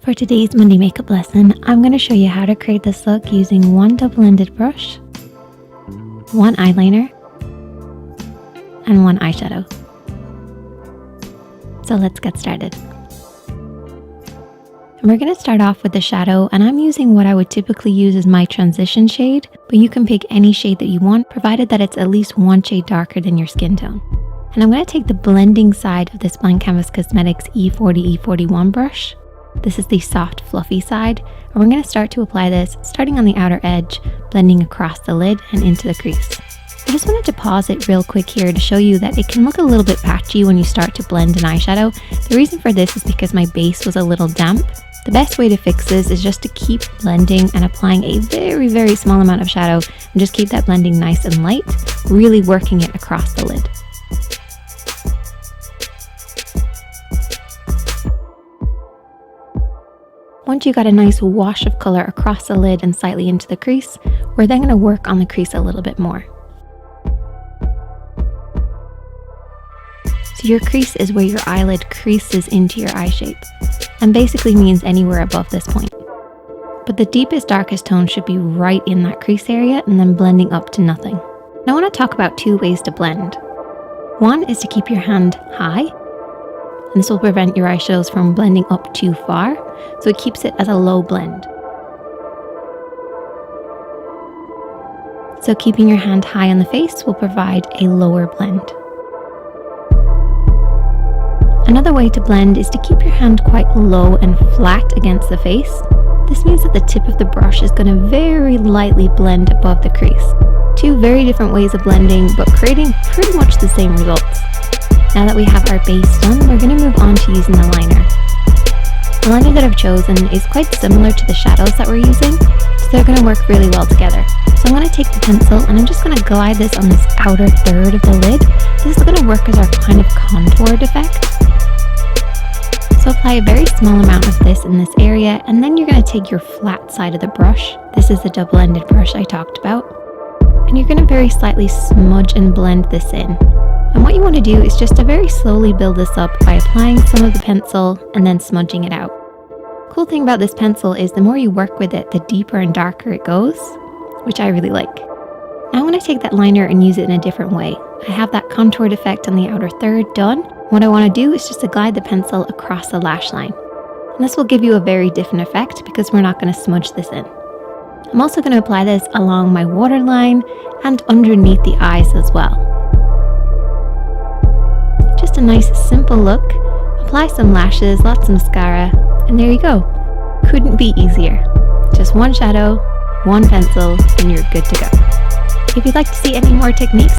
For today's Monday makeup lesson, I'm going to show you how to create this look using one double-ended brush, one eyeliner, and one eyeshadow. So let's get started. And we're going to start off with the shadow, and I'm using what I would typically use as my transition shade, but you can pick any shade that you want, provided that it's at least one shade darker than your skin tone. And I'm going to take the blending side of this Blank Canvas Cosmetics E40/E41 brush. This is the soft, fluffy side, and we're going to start to apply this starting on the outer edge, blending across the lid and into the crease. I just wanted to pause it real quick here to show you that it can look a little bit patchy when you start to blend an eyeshadow. The reason for this is because my base was a little damp. The best way to fix this is just to keep blending and applying a very, very small amount of shadow and just keep that blending nice and light, really working it across the lid. Once you got a nice wash of color across the lid and slightly into the crease, we're then going to work on the crease a little bit more. So your crease is where your eyelid creases into your eye shape, and basically means anywhere above this point. But the deepest, darkest tone should be right in that crease area and then blending up to nothing. Now I want to talk about two ways to blend. One is to keep your hand high, and this will prevent your eyeshadows from blending up too far, so it keeps it as a low blend. So keeping your hand high on the face will provide a lower blend. Another way to blend is to keep your hand quite low and flat against the face. This means that the tip of the brush is going to very lightly blend above the crease. Two very different ways of blending, but creating pretty much the same results. Now that we have our base done, we're going to move on to using the liner. The liner that I've chosen is quite similar to the shadows that we're using, so they're going to work really well together. So I'm going to take the pencil and I'm just going to glide this on this outer third of the lid. This is going to work as our kind of contoured effect. So apply a very small amount of this in this area, and then you're going to take your flat side of the brush. This is the double-ended brush I talked about. And you're going to very slightly smudge and blend this in. And what you want to do is just to very slowly build this up by applying some of the pencil and then smudging it out. Cool thing about this pencil is the more you work with it, the deeper and darker it goes, which I really like. Now I'm going to take that liner and use it in a different way. I have that contoured effect on the outer third done. What I want to do is just to glide the pencil across the lash line. And this will give you a very different effect because we're not going to smudge this in. I'm also going to apply this along my waterline and underneath the eyes as well. Just a nice simple look. Apply some lashes, lots of mascara, and there you go. Couldn't be easier. Just one shadow, one pencil, and you're good to go. If you'd like to see any more techniques,